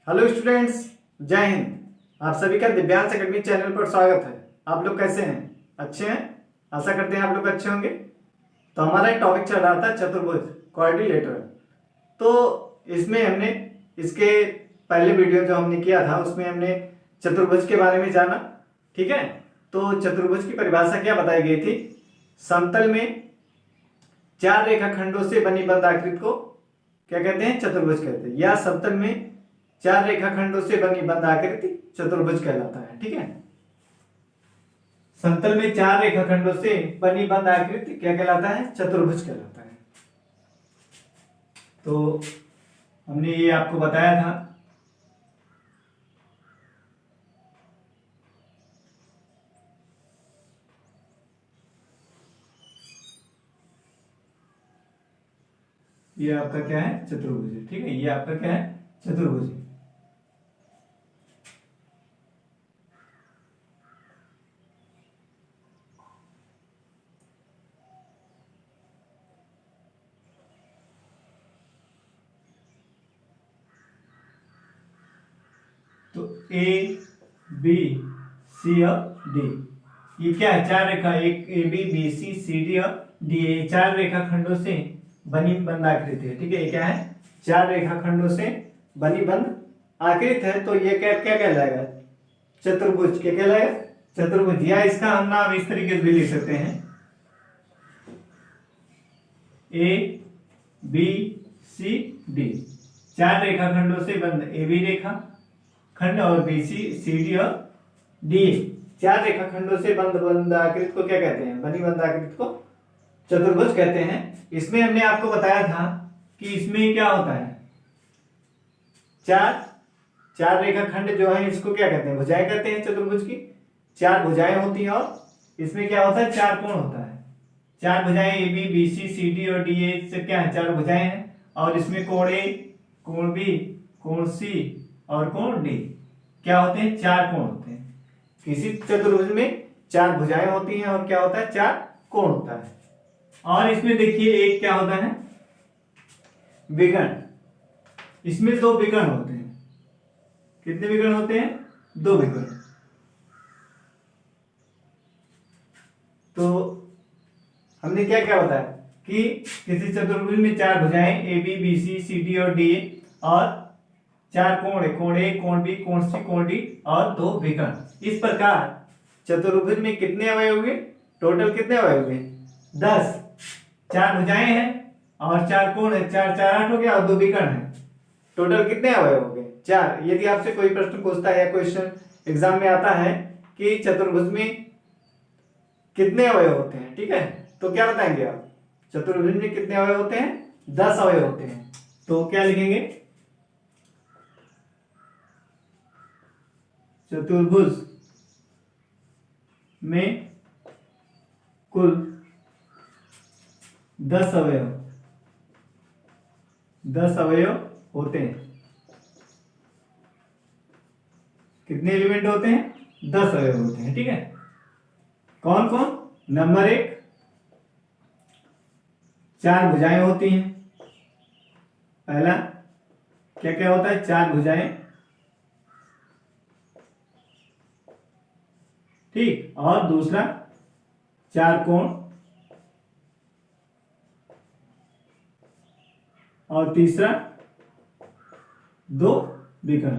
Hello students, जय हिंद। आप सभी का दिव्यांश एकेडमी चैनल पर स्वागत है। आप लोग कैसे हैं? अच्छे हैं? आशा करते हैं आप लोग अच्छे होंगे। तो हमारा एक टॉपिक चल रहा था चतुर्भुज क्वाड्रिलेटरल। तो इसमें हमने इसके पहले वीडियो जो हमने किया था उसमें हमने चतुर्भुज के बारे में जाना। ठीक है, तो चतुर्भुज की परिभाषा क्या बताई गई थी? समतल में चार रेखाखंडों से बनी बंद आकृति को क्या कहते हैं? चतुर्भुज कहते हैं। या समतल में चार रेखाखंडों से बनी बंद आकृति चतुर्भुज कहलाता है। ठीक है, समतल में चार रेखाखंडों से बनी बंद आकृति क्या कहलाता है? चतुर्भुज कहलाता है। तो हमने ये आपको बताया था। ये आपका क्या है? चतुर्भुज है। ठीक है, ये आपका क्या है? चतुर्भुज है। तो ए बी सी और डी, ये क्या है? चार रेखा, एक A B B C C D और डी, ये चार रेखाखंडों से बनी बंद आकृति है। ठीक है, ये क्या है? चार रेखाखंडों से बनी बंद आकृति है। तो ये क्या क्या कहलाएगा? चतुर्भुज। क्या कहलाएगा? चतुर्भुज। या इसका हम नाम इस तरीके से भी लिख सकते हैं, ए बी सी डी, चार रेखाखंडों से बंद ए बी रेखा खंड और बी सी सी डी और डी, चार रेखाखंडों से बंद आकृति को क्या कहते हैं? बनी बंद आकृति को चतुर्भुज कहते हैं। इसमें हमने आपको बताया था कि इसमें क्या होता है? चार रेखाखंड जो है इसको क्या कहते हैं? भुजाएं कहते हैं। चतुर्भुज की चार भुजाएं होती हैं और इसमें क्या होता है? चार कोण होता है। चार भुजाएं A B B C C D और डी, ये क्या है? चार भुजाएं हैं। और इसमें कोण ए, कोण बी, कोण सी और कोण डी क्या होते हैं? चार कोण होते हैं। किसी चतुर्भुज में चार भुजाएं होती हैं और क्या होता है? चार कोण होता है। और इसमें देखिए एक क्या होता है? विकर्ण। इसमें दो विकर्ण होते हैं। कितने विकर्ण होते हैं? दो विकर्ण। तो हमने क्या क्या बताया कि किसी चतुर्भुज में चार भुजाएं A B B C C D और डी और चार कोण है, कोण ए, कोण बी, कोण सी, कोण डी और दो विकर्ण। इस प्रकार चतुर्भुज में कितने अवयव हुए? टोटल कितने अवयव हुए? 10। चार भुजाएं हैं और चार कोण है, चार चार 8 हो गया और दो विकर्ण है। टोटल कितने अवयव हो गए? 4। यदि आपसे कोई प्रश्न पूछता है या क्वेश्चन एग्जाम में आता है कि चतुर्भुज में कितने अवयव होते हैं, ठीक है, तो क्या बताएंगे आप? चतुर्भुज में कितने अवयव होते हैं? 10 अवयव होते हैं। तो क्या लिखेंगे? चतुर्भुज में कुल 10 अवयव, 10 अवयव होते हैं। कितने एलिमेंट होते हैं? 10 अवयव होते हैं। ठीक है, कौन कौन? नंबर 1, चार भुजाएं होती हैं। पहला क्या क्या होता है? चार भुजाएं। ठीक, और दूसरा चार कोण और तीसरा दो विकर्ण।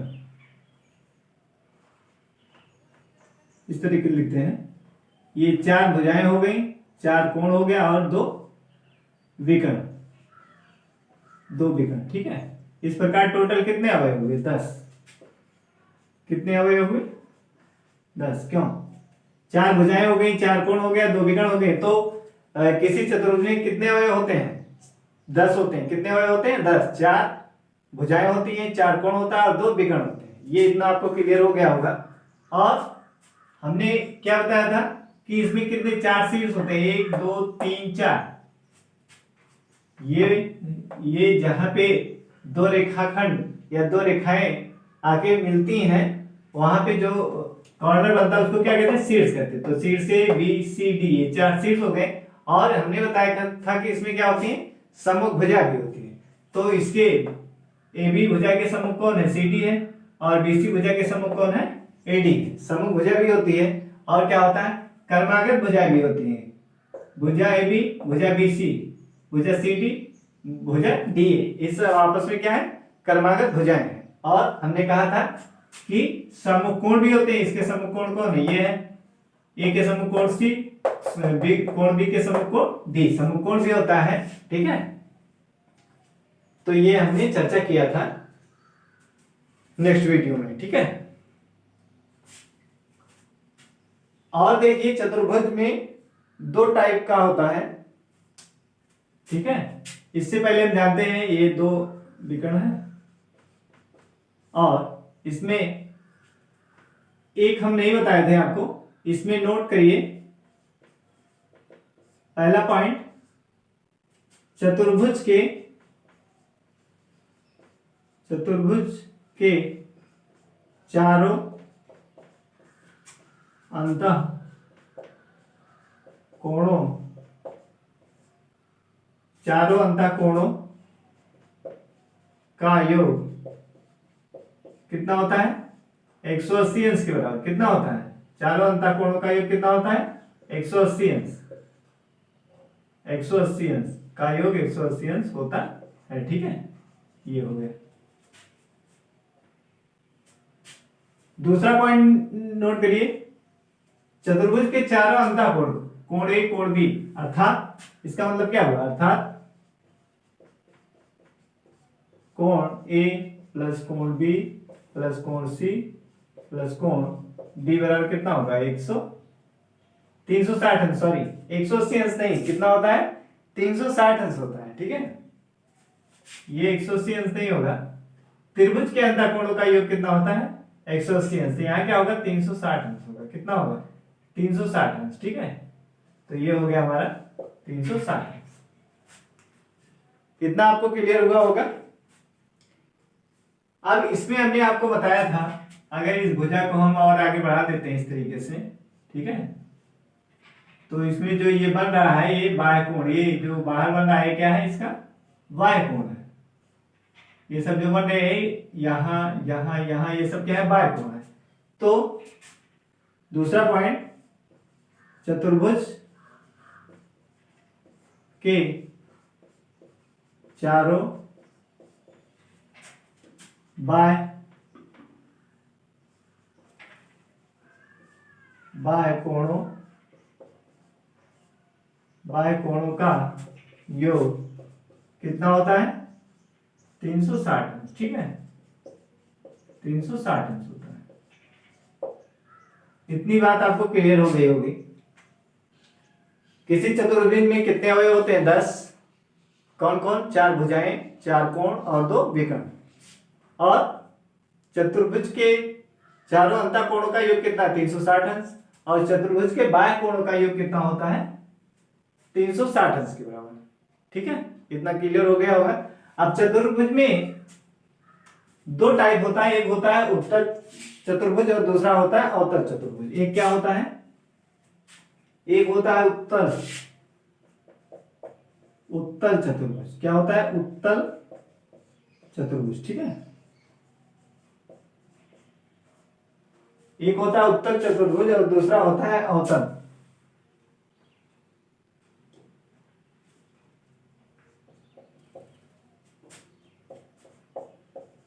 इस तरीके से लिखते हैं। ये चार भुजाएं हो गई, चार कोण हो गया और दो विकर्ण, दो विकर्ण। ठीक है, इस प्रकार टोटल कितने अवयव हुए? 10। कितने अवयव हुए? 10। क्यों? चार भुजाएं हो गई, चार कोण हो गया, दो विकर्ण हो गए। तो किसी चतुर्भुज में कितने अवयव होते हैं? 10 होते हैं। कितने अवयव होते हैं? 10। चार भुजाएं होती हैं, चार कोण होता है और दो विकर्ण होते हैं। ये इतना आपको क्लियर हो गया होगा। और हमने क्या बताया था कि इसमें कितने? 4 शीर्ष होते हैं। 1 2 3 4। ये जहां पे दो रेखाखंड या दो रेखाएं आके मिलती हैं वहां पे जो कॉर्नर बनता है उसको क्या कहते हैं? शीर्ष कहते हैं। तो शीर्ष ए बी सी डी, ये 4 शीर्ष हो गए। और हमने बताया था कि इसमें क्या होती है? सम्मुख भुजा भी होती है। तो इसके ए बी भुजा के सम्मुख कौन है? सी डी है। और बीसी भुजा के सम्मुख कौन है, एडी। सम्मुख भुजा भी होती है और क्या होता है, कर्मागत भुजा भी होती है। भुजा एबी, भुजा बीसी, भुजा सीडी, भुजा डीए, इस आपस में क्या है, कर्मागत भुजाएं हैं। और हमने कहा था कि सम्मुख कोण भी होते हैं। इसके सम्मुख कोण कौन है, ये है, ए के सम्मुख कोण सी, बी कोण बी के सम्मुख कोण डी, सम्मुख कोण भी होता है। ठीक है, तो ये हमने चर्चा किया था नेक्स्ट वीडियो में। ठीक है, और देखिए चतुर्भुज में दो टाइप का होता है। ठीक है, इससे पहले हम जानते हैं ये दो विकर्ण है और इसमें एक हम नहीं बताए थे आपको, इसमें नोट करिए। पहला पॉइंट, चतुर्भुज के चारों अंतः कोणों, चारों अंतः कोणों का योग कितना होता है, 180 अंश के बराबर। कितना होता है, चारों अंतः कोणों का योग कितना होता है, 180 अंश। 180 अंश का योग 180 अंश होता है। ठीक है, ये हो गया। दूसरा पॉइंट नोट करिए, चतुर्भुज के चारों अंतः कोण, कोण ए कोण बी, अर्थात इसका मतलब क्या हुआ, अर्थात कोण ए प्लस कोण बी प्लस कोण सी प्लस कोण डी बराबर कितना होगा, 360 अंश, सॉरी 180 अंश नहीं, कितना होता है, 360 अंश होता है। ठीक है, ये 180 अंश नहीं होगा। त्रिभुज के अंतः कोणों का योग कितना होता है, 180 अंश। यहाँ क्या होगा, 360 अंश होगा। कितना होगा, 360 अंश। ठीक है, तो ये हो गया हमारा 360 अंश। कितना आपको क्लियर हुआ होगा। अब इसमें हमने आपको बताया था, अगर इस भुजा को हम और आगे बढ़ा देते हैं इस तरीके से, ठीक है, तो इसमें जो ये बन रहा है ये बाह्य कोण, ये जो बाहर बन रहा है क्या है, इसका बाह्य कोण है। ये सब जो बन रहे हैं यहाँ यहाँ यहाँ, ये सब क्या है, बाह्य कोण है। तो दूसरा पॉइंट, चतुर्भुज के चारों बाह्य कोणों का योग कितना होता है, 360 अंश। ठीक है, 360 अंश होता है। इतनी बात आपको क्लियर हो गई होगी। किसी चतुर्भुज में कितने अवयव होते हैं, 10। कौन कौन, 4 भुजाएं, 4 कोण और 2 विकर्ण। और चतुर्भुज के चारों अंतः कोणों का योग कितना, 360 अंश। और चतुर्भुज के बाह्य कोणों का योग कितना होता है, 360 अंश के बराबर। ठीक है, इतना क्लियर हो गया होगा। अब चतुर्भुज में दो टाइप होता है, एक होता है उत्तल चतुर्भुज और दूसरा होता है अवतल चतुर्भुज। एक क्या होता है, एक होता है उत्तल चतुर्भुज। क्या होता है, उत्तल चतुर्भुज। ठीक है, एक होता है उत्तल चतुर्भुज और दूसरा होता है अवतल।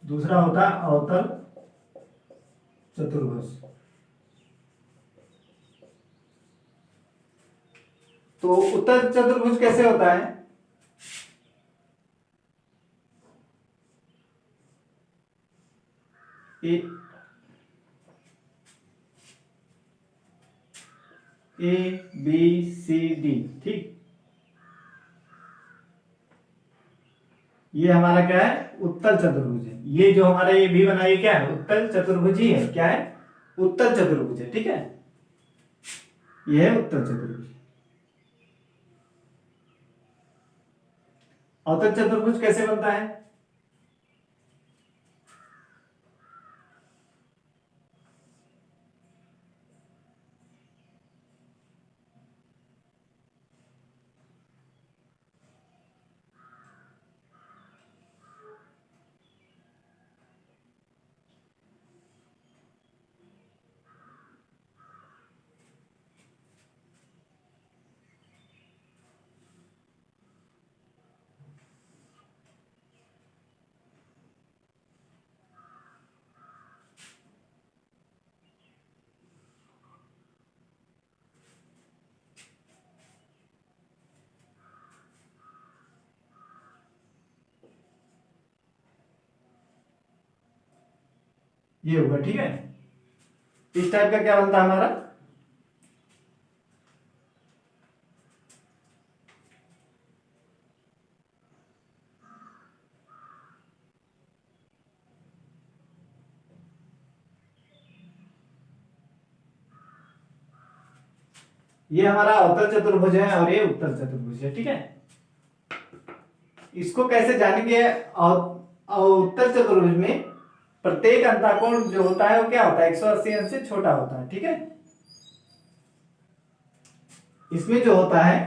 दूसरा होता है अवतल चतुर्भुज। तो उत्तल चतुर्भुज कैसे होता है, ए बी सी डी। ठीक, ये हमारा क्या है, उत्तल चतुर्भुज है। ये जो हमारा ये भी बना, ये क्या है, उत्तल चतुर्भुज ही है। क्या है, उत्तल चतुर्भुज है। ठीक है, ये है उत्तल चतुर्भुज। अवतल चतुर्भुज कैसे बनता है, ये होगा, ठीक है। इस टाइप का क्या बनता है हमारा, ये हमारा अवतल चतुर्भुज है और ये उत्तल चतुर्भुज है, ठीक है। इसको कैसे जानेंगे, उत्तल चतुर्भुज में प्रत्येक अंतःकोण जो होता है वो क्या होता है, 180 अंश से छोटा होता है, ठीक है। इसमें जो होता है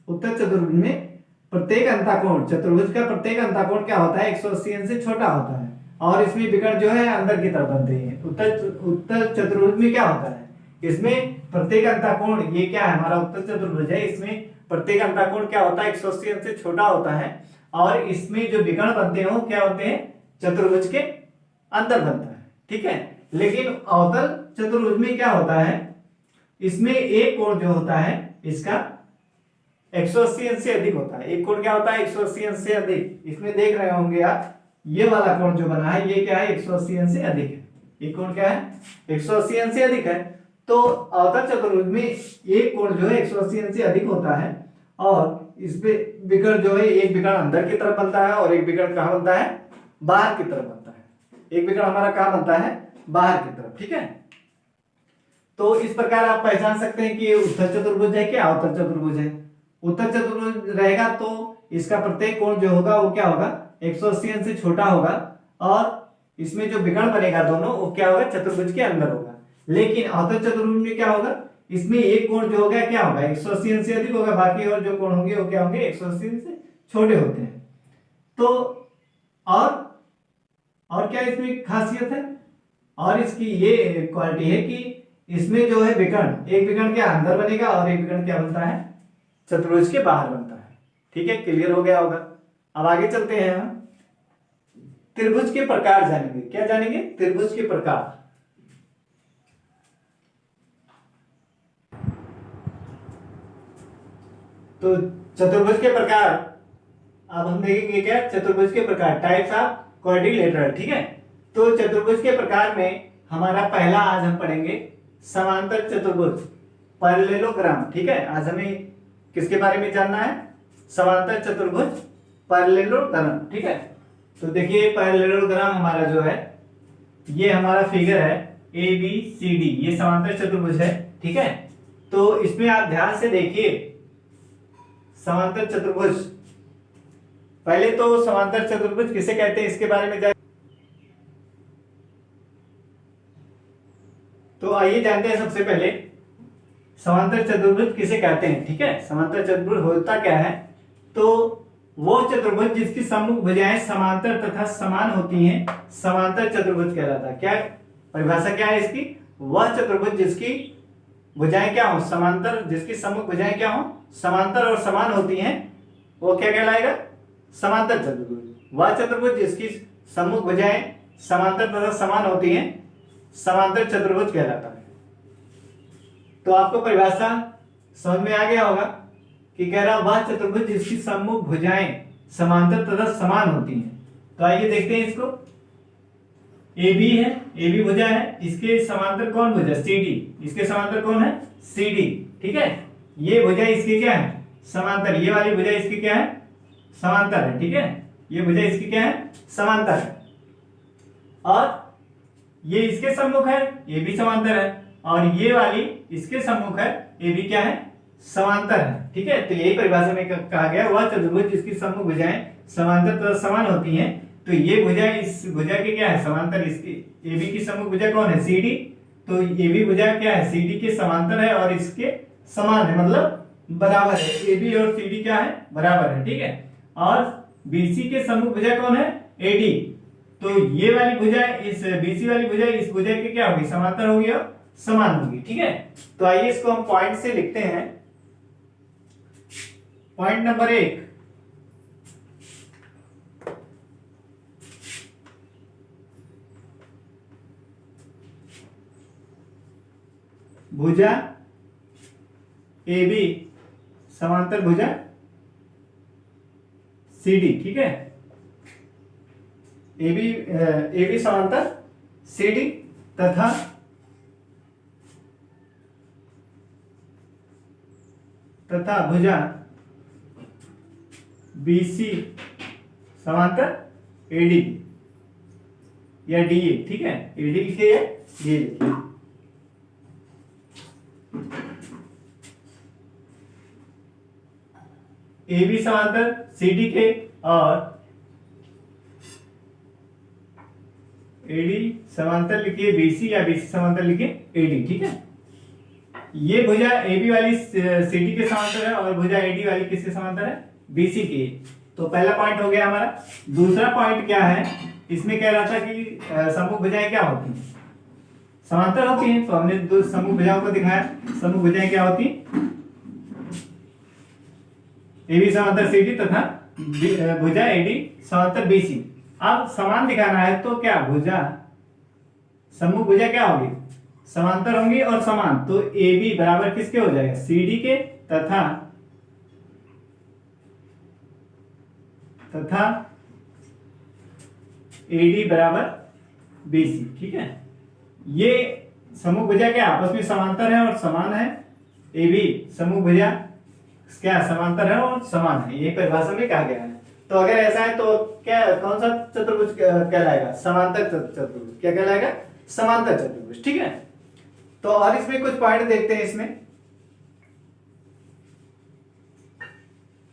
उत्तल चतुर्भुज में प्रत्येक अंतःकोण, चतुर्भुज का प्रत्येक अंतःकोण क्या होता है, 180 अंश से छोटा होता है और इसमें विकर्ण जो है अंदर की तरफ बनते हैं। उत्तल चतुर्भुज में क्या होता है, इसमें प्रत्येक अंतःकोण, ये क्या है हमारा उत्तल चतुर्भुज है, इसमें प्रत्येक अंतःकोण क्या होता है, 180 अंश से छोटा होता है और इसमें जो विकर्ण बनते हैं वो क्या होते हैं, चतुर्भुज के अंदर बनता है, ठीक है। लेकिन अवतल चतुर्भुज में क्या होता है, इसमें एक कोण जो होता है इसका 180 अंश से अधिक होता है। एक कोण क्या होता है, 180 अंश से अधिक। इसमें देख रहे होंगे आप, ये वाला कोण जो बना है ये क्या है, 180 अंश से अधिक है। ये कोण क्या है, 180 अंश से अधिक है। तो अवतल चतुर्भुज में एक कोण जो है 180 अंश से अधिक होता है और इसमें विकर्ण जो है, एक विकर्ण अंदर की तरफ बनता है और एक विकर्ण कहां बनता है, बाहर की तरफ बनता है। एक विकर्ण हमारा कहां बनता है, बाहर की तरफ, ठीक है। तो इस प्रकार आप पहचान सकते हैं कि ये उत्तल चतुर्भुज है क्या, अवतल चतुर्भुज है। उत्तल चतुर्भुज रहेगा तो इसका प्रत्येक कोण जो होगा वो क्या होगा, 180 अंश से छोटा होगा और इसमें जो विकर्ण बनेगा दोनों वो क्या होगा, चतुर्भुज के अंदर होगा। लेकिन अवतल चतुर्भुज में क्या होगा, इसमें एक कोण जो होगा क्या होगा, 180 अंश से अधिक होगा, बाकी और जो कोण होंगे वो क्या होंगे, 180 अंश से छोटे होते हैं। तो और क्या इसमें खासियत है, और इसकी ये क्वालिटी है कि इसमें जो है विकर्ण, एक विकर्ण क्या अंदर बनेगा और एक विकर्ण क्या बनता है, चतुर्भुज के बाहर बनता है, ठीक है। क्लियर हो गया होगा। अब आगे चलते हैं हम त्रिभुज के प्रकार जानेंगे। क्या जानेंगे, त्रिभुज के प्रकार। तो चतुर्भुज के प्रकार अब हम देखेंगे क्या, चतुर्भुज के प्रकार, टाइप्स ऑफ क्वाड्रिलेटरल, ठीक है। तो चतुर्भुज के प्रकार में हमारा पहला आज हम पढ़ेंगे समांतर चतुर्भुज, पैरेललोग्राम, ठीक है। आज हमें किसके बारे में जानना है, समांतर चतुर्भुज पैरेललोग्राम, ठीक है। तो देखिए पैरेललोग्राम हमारा जो है ये हमारा फिगर है ABCD, ये समांतर चतुर्भुज है, ठीक है। तो इसमें आप ध्यान से देखिए समांतर चतुर्भुज, पहले तो समांतर चतुर्भुज किसे कहते हैं इसके बारे में जान, तो आइए जानते हैं सबसे पहले समांतर चतुर्भुज किसे कहते हैं, ठीक है। समांतर चतुर्भुज होता क्या है, तो वो चतुर्भुज जिसकी सम्मुख भुजाएं समांतर तथा समान होती हैं समांतर चतुर्भुज कहलाता है। क्या परिभाषा क्या है इसकी, वह चतुर्भुज जिसकी भुजाएं क्या हो, समांतर, जिसकी सम्मुख भुजाएं क्या हो, समांतर और समान होती हैं, वो क्या कहलाएगा, समांतर चतुर्भुज। वह चतुर्भुज जिसकी सम्मुख भुजाएं समांतर तथा समान होती हैं समांतर चतुर्भुज कहलाता है। तो आपको परिभाषा समझ में आ गया होगा कि कह रहा वह चतुर्भुज जिसकी सम्मुख भुजाएं समांतर तथा समान होती हैं। तो आइए देखते हैं इसको। AB है, AB भुजा है, इसके समांतर कौन भुजा, CD, इसके समांतर कौन है, CD, ठीक है। ये भुजा इसकी क्या है, समांतर, ये वाली भुजा इसकी क्या है, समांतर है, ठीक है। ये भुजा इसकी क्या है, समांतर है और ये इसके सम्मुख है, ये भी समांतर है और ये वाली इसके सम्मुख है, ये भी क्या है, समांतर है, ठीक है। तो यही परिभाषा में कहा गया वह चतुर्भुज जिसकी सम्मुख भुजाएं समांतर तथा समान होती हैं। तो ये भुजा इस भुजा के क्या है, समांतर, इसकी AB की सम्मुख भुजा कौन है, CD, तो AB भुजा क्या है, CD के समांतर है और इसके समान है, मतलब बराबर है। AB और CD क्या है, बराबर है, ठीक है। और BC के सम्मुख भुजा कौन है, AD, तो ये वाली भुजा इस BC वाली भुजा इस भुजा के क्या होगी, समांतर होगी और समान होगी, ठीक है। तो आइए इसको हम पॉइंट से लिखते हैं। पॉइंट नंबर 1, भुजा AB समांतर भुजा CD, ठीक है। AB समांतर CD तथा भुजा BC समांतर AD या DA, ठीक है, AD लिखिए या DA लिखिए। AB समांतर CD के और AD समांतर लिखिए BC या BC समांतर लिखिए AD, ठीक है। ये भुजा AB वाली CD के समांतर है और भुजा AD वाली किसके समांतर है? BC की। तो पहला पॉइंट हो गया हमारा। दूसरा पॉइंट क्या है, इसमें कह रहा था कि समूह भुजाएं क्या होती हैं? समांतर होती हैं। तो हमने दो समूह भुजाओं को दिखाया। समूह भुजाएं क्या होती हैं? AB समांतर CD तथा भुजा AD समांतर BC। अब समान दिखाना है तो क्या भुजा समूह भुजा क्या होगी? समांतर होंगी और समान। तो AB बराबर किसके हो जाएगा? CD के तथा AD बराबर BC, ठीक है। ये समूह भुजा क्या आपस में समांतर है और समान है। AB समूह भुजा क्या समांतर है और समान है, ये परिभाषा में कहा गया है। तो अगर ऐसा है तो क्या कौन सा चतुर्भुज कहलाएगा? समांतर चतुर्भुज। क्या कहलाएगा? समांतर चतुर्भुज, ठीक है। तो और इसमें कुछ पॉइंट देखते हैं इसमें।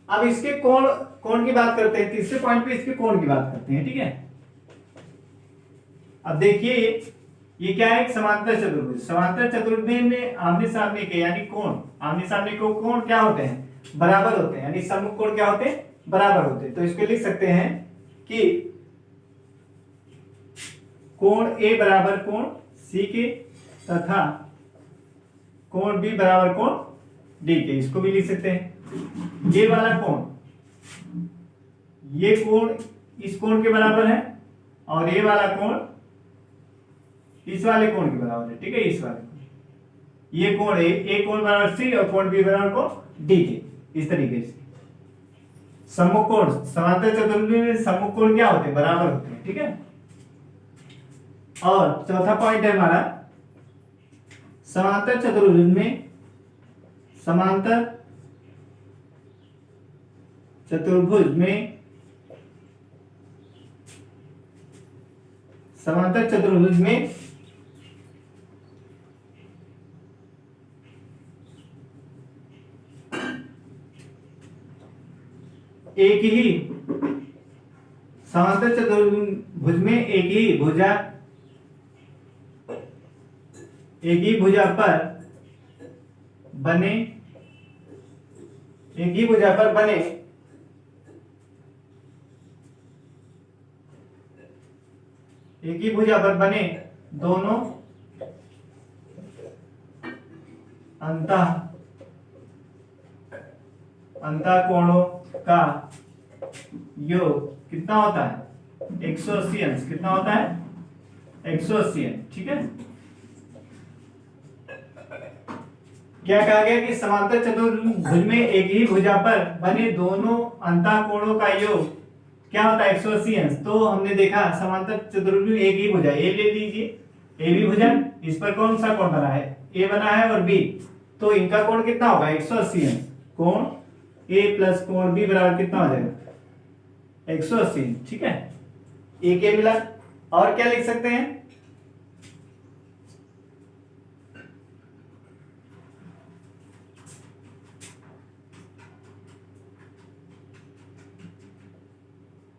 अब इसके कोण की बात करते हैं। तीसरे पॉइंट पे इसके कोण की बात करते हैं, ठीक है। अब देखिए ये क्या है? एक समांतर चतुर्भुज। समांतर चतुर्भुज में आमने सामने के यानी कोण, आमने सामने को कोण क्या होते हैं? बराबर होते हैं, यानी सम्मुख कोण क्या होते हैं? बराबर होते हैं। तो इसको लिख सकते हैं कि कोण A बराबर कोण C के तथा कोण B बराबर कोण D के। इसको भी लिख सकते हैं। ये वाला कोण, ये कोण इस कोण के बराबर है और ये वाला कोण इस वाले कोण के बराबर है, ठीक है। इस वाले ये कोण A कोण बराबर C और कोण B बराबर कोण D के। इस तरीके से सम्मुख कोण, समांतर चतुर्भुज में सम्मुख कोण क्या होते हैं? बराबर होते हैं, ठीक है। और चौथा पॉइंट है हमारा, समांतर चतुर्भुज में समांतर चतुर्भुज में एक ही समांतर चतुर्भुज में एक ही भुजा पर बने दोनों अंतःकोणों का योग कितना होता है? 180 अंश। कितना होता है? 180 अंश, ठीक है। क्या कहा गया कि समांतर चतुर्भुज में एक ही भुजा पर बने दोनों अंतःकोणों का योग क्या होता है? 180 अंश। तो हमने देखा समांतर चतुर्भुज में एक ही भुजा, ए ले लीजिए, ए भी भुजा, इस पर कौन सा कोण बना है? ए बना है और बी, तो इनका कोण कितना होगा? 180 अंश। कोण ए प्लस कोण बी बराबर कितना हो जाएगा? 180, ठीक है। एक ए मिला। और क्या लिख सकते हैं?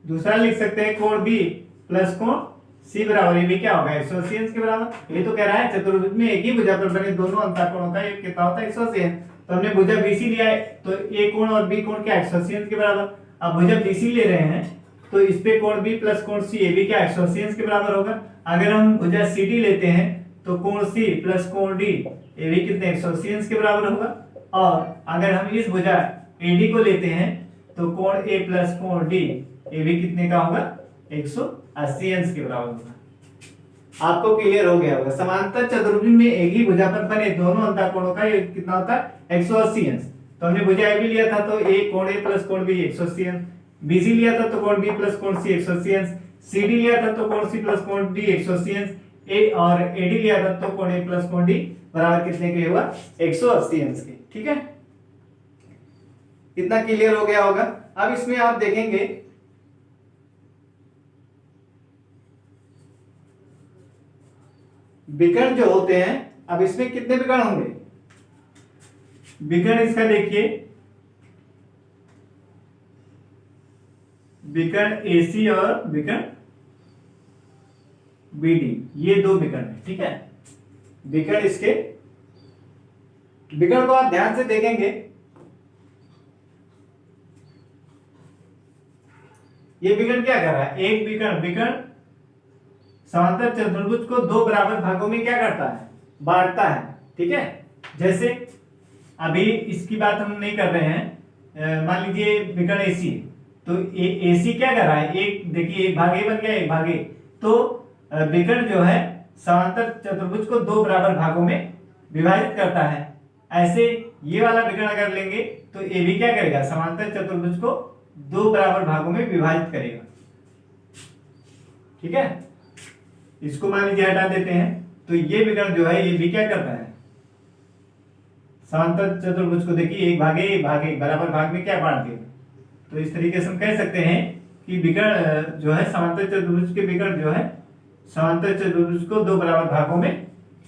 दूसरा लिख सकते हैं कोण बी प्लस कोण सी बराबर, ये भी क्या होगा? 180 अंश के बराबर। ये तो कह रहा है चतुर्भुज में एक ही भुजा पर बने दोनों अंतःकोणों का योग कितना होता है? 180 अंश। तो हमने भुजा BC लिया है, तो ए कोण और बी कोण क्या? 180 अंश के बराबर। अब भुजा BC ले रहे हैं तो इस पे कोण B प्लस कोण C, ये भी क्या? 180 अंश के बराबर होगा। अगर हम भुजा CD लेते हैं तो कोण C प्लस कोण D, ये भी कितने? 180 अंश के बराबर होगा। और अगर हम इस भुजा AD को लेते हैं तो कोण A प्लस कोण D, ये भी कितने का होगा? 180 अंश के बराबर होगा। आपको क्लियर हो गया होगा। समांतर चतुर्भुज में एक ही भुजा पर बने दोनों अंतःकोणों का योग कितना होता है? 180 अंश। तो हमने भुजा ए भी लिया था तो ए कोण ए प्लस कोण बी 180 अंश, BC लिया था तो कोण बी प्लस कोण सी 180 अंश, CD लिया था तो कोण सी प्लस कोण डी 180 अंश, ए और एडी लिया था, तो कोण ए प्लस कोण डी बराबर कितने के हुआ 180 अंश के। ठीक है, इतना क्लियर हो गया होगा। अब इसमें आप देखेंगे विकर्ण जो होते हैं, अब इसमें कितने विकर्ण होंगे, विकर्ण इसका देखिए, विकर्ण एसी और विकर्ण बीडी, ये दो विकर्ण है। ठीक है, विकर्ण इसके, विकर्ण को आप ध्यान से देखेंगे, ये विकर्ण क्या कर रहा है, एक विकर्ण विकर्ण समांतर चतुर्भुज को दो बराबर भागों में क्या करता है, बांटता है। ठीक है, जैसे अभी इसकी बात हम नहीं कर रहे हैं, मान लीजिए विकर्ण एसी, तो एसी क्या कर रहा है, एक देखिए एक भाग ए बन गया, एक भाग ए, तो विकर्ण जो है समांतर चतुर्भुज को दो बराबर भागों में विभाजित करता है। ऐसे ये वाला विकर्ण अगर लेंगे तो ये भी क्या करेगा, समांतर चतुर्भुज को दो बराबर भागों में विभाजित करेगा। ठीक है, इसको मान लीजिए हटा देते हैं, तो ये विकर्ण जो है ये भी क्या करता है, समांतर चतुर्भुज को देखिए एक भागे बराबर भाग में क्या बांट देगा। तो इस तरीके से हम कह सकते हैं कि विकर्ण जो है समांतर चतुर्भुज के विकर्ण जो है समांतर चतुर्भुज को दो बराबर भागों में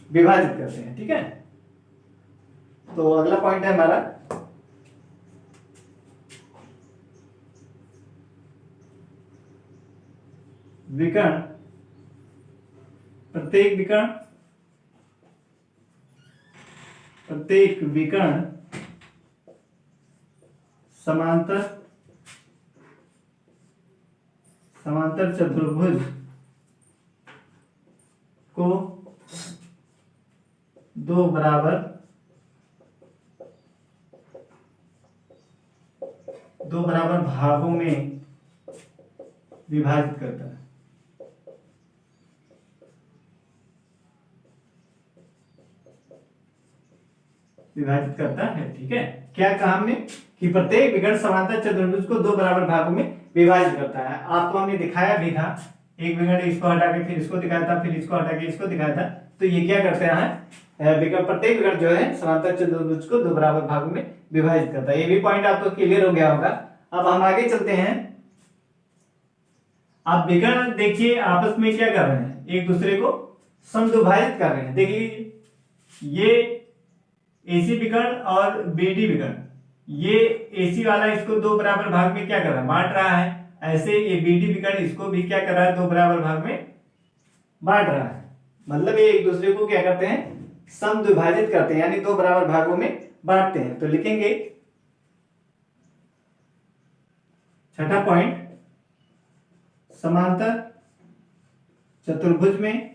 विभाजित करते हैं। ठीक है, तो अगला पॉइंट है हमारा विकर्ण, प्रत्येक विकर्ण समांतर चतुर्भुज को दो बराबर भागों में विभाजित करता है। विभाजित करता है। ठीक है, क्या कहा हमने कि प्रत्येक विकर्ण समांतर चतुर्भुज को दो बराबर भागों में विभाजित करता है। आपको हमने दिखाया भी था, एक विकर्ण इसको हटा के फिर इसको दिखाया था, फिर इसको हटा के इसको दिखाया था। तो ये क्या करते हैं, विकर्ण, प्रत्येक विकर्ण जो है समांतर चतुर्भुज को दो बराबर भागों में विभाजित करता है। ये भी पॉइंट आपको क्लियर हो गया होगा। अब हम आगे चलते हैं। आप विकर्ण देखिए आपस में क्या कर रहे हैं, एक दूसरे को समद्विभाजित कर रहे हैं। देख लीजिए, ये एसी विकर्ण और बीडी विकर्ण, ये एसी वाला इसको दो बराबर भाग में क्या कर रहा है, बांट रहा है। ऐसे ये बीडी विकर्ण इसको भी क्या कर रहा है, दो बराबर भाग में बांट रहा है। मतलब ये एक दूसरे को क्या करते हैं, समद्विभाजित करते हैं, यानी दो बराबर भागों में बांटते हैं। तो लिखेंगे छठा पॉइंट, समांतर चतुर्भुज में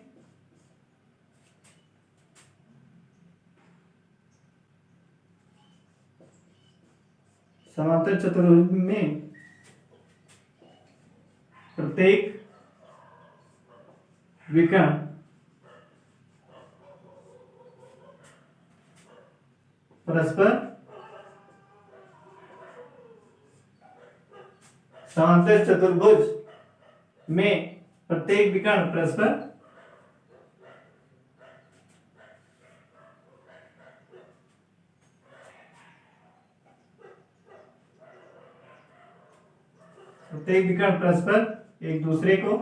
प्रत्येक विकर्ण परस्पर समांतर चतुर्भुज में प्रत्येक विकर्ण परस्पर एक दूसरे को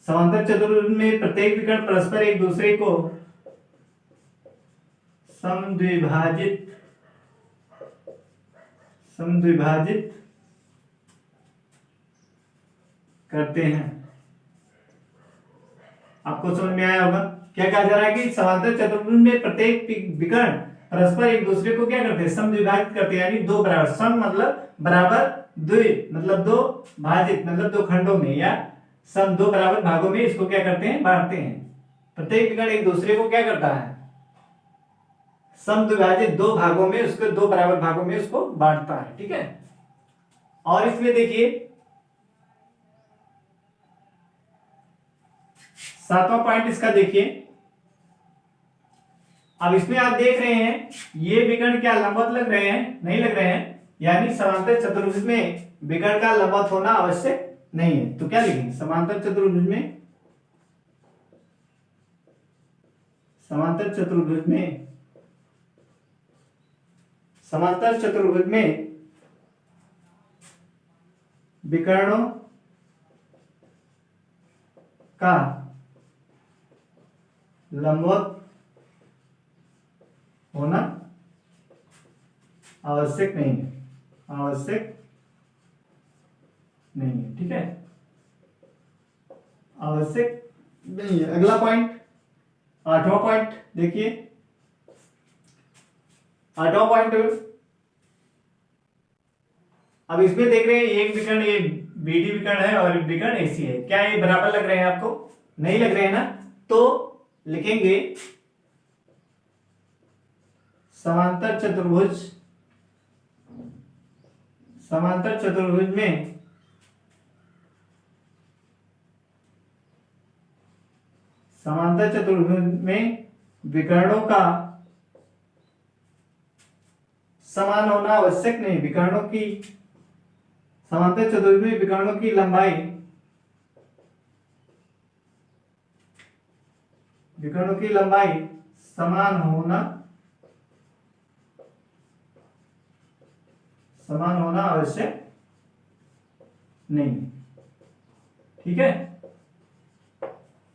समांतर चतुर्भुज में प्रत्येक विकर्ण परस्पर एक दूसरे को समद्विभाजित करते हैं। आपको समझ में आया होगा क्या कहा जा रहा है कि समांतर चतुर्भुज में प्रत्येक विकर्ण परस्पर एक दूसरे को क्या करते हैं, समद्विभाजित करते हैं। यानी दो बराबर, सम मतलब बराबर, द्वि मतलब दो, भाजित मतलब दो खंडों में, या सम दो बराबर भागों में इसको क्या करते हैं, बांटते हैं। प्रत्येक विकर्ण एक दूसरे को क्या करता है, समद्विभाजित दो भागों में, उसको दो बराबर भागों में उसको बांटता है। ठीक है, और इसमें देखिए सातवां पॉइंट इसका देखिए। अब इसमें आप देख रहे हैं ये विकर्ण क्या लंबवत लग रहे हैं, नहीं लग रहे हैं, यानी समांतर चतुर्भुज में विकर्ण का लंबवत होना आवश्यक नहीं है, तो क्या लिखेंगे? समांतर चतुर्भुज में, समांतर चतुर्भुज में, समांतर चतुर्भुज में विकर्णों का लंबवत होना आवश्यक नहीं है, आवश्यक नहीं है। ठीक है, आवश्यक नहीं है। अगला पॉइंट, आठवां पॉइंट देखिए। आठवां पॉइंट, अब इसमें देख रहे हैं एक विकर्ण, ये बीडी विकर्ण है और विकर्ण एसी है। क्या ये बराबर लग रहे हैं आपको? नहीं लग रहे हैं ना, तो लिखेंगे समांतर चतुर्भुज, समांतर चतुर्भुज में समांतर चतुर्भुज में विकर्णों का समान होना आवश्यक नहीं। विकर्णों की, समांतर चतुर्भुज में विकर्णों की लंबाई, विकर्णों की लंबाई समान होना, समान होना आवश्यक नहीं। ठीक है,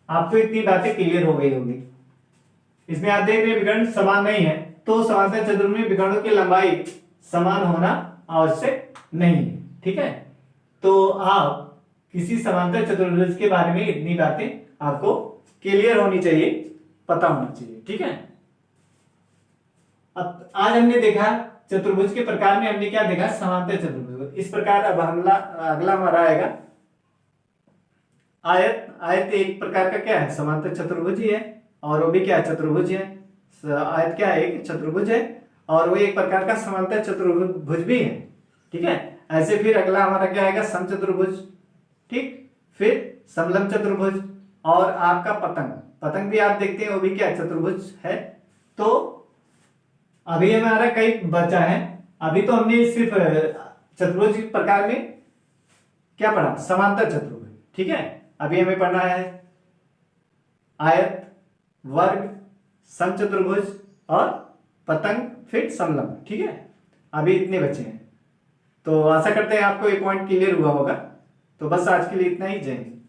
आपको इतनी बातें क्लियर हो गई होगी। इसमें आप देख रहे हैं विकर्ण समान नहीं है, तो समांतर चतुर्भुज में विकर्णों की लंबाई समान होना आवश्यक नहीं है। ठीक है, तो आप किसी समांतर चतुर्भुज के बारे में इतनी बातें आपको क्लियर होनी चाहिए, पता होना चाहिए। ठीक है, अब आज हमने देखा चतुर्भुज के प्रकार में, हमने क्या देखा? समांतर चतुर्भुज। इस प्रकार अब अगला हमारा आएगा आयत। आयत एक प्रकार का क्या है? समांतर चतुर्भुज ही है, और वो भी क्या? चतुर्भुज है। आयत क्या है? एक चतुर्भुज है, और वो एक प्रकार का समांतर चतुर्भुज भी है। ठीक है, ऐसे फिर अगला हमारा क्या आएगा? समचतुर्भुज। ठीक, फिर समलंब चतुर्भुज, और आपका पतंग। पतंग भी आप देखते हैं, वो भी क्या? चतुर्भुज है। तो अभी हमारा कई बचा है। अभी तो हमने सिर्फ चतुर्भुज प्रकार में क्या पढ़ा? समांतर चतुर्भुज। ठीक है, अभी हमें पढ़ना है आयत, वर्ग, समचतुर्भुज और पतंग, फिर समलंब। ठीक है, अभी इतने बचे हैं। तो आशा करते हैं आपको ये पॉइंट क्लियर हुआ होगा। तो बस आज के लिए इतना ही। जय हिंद।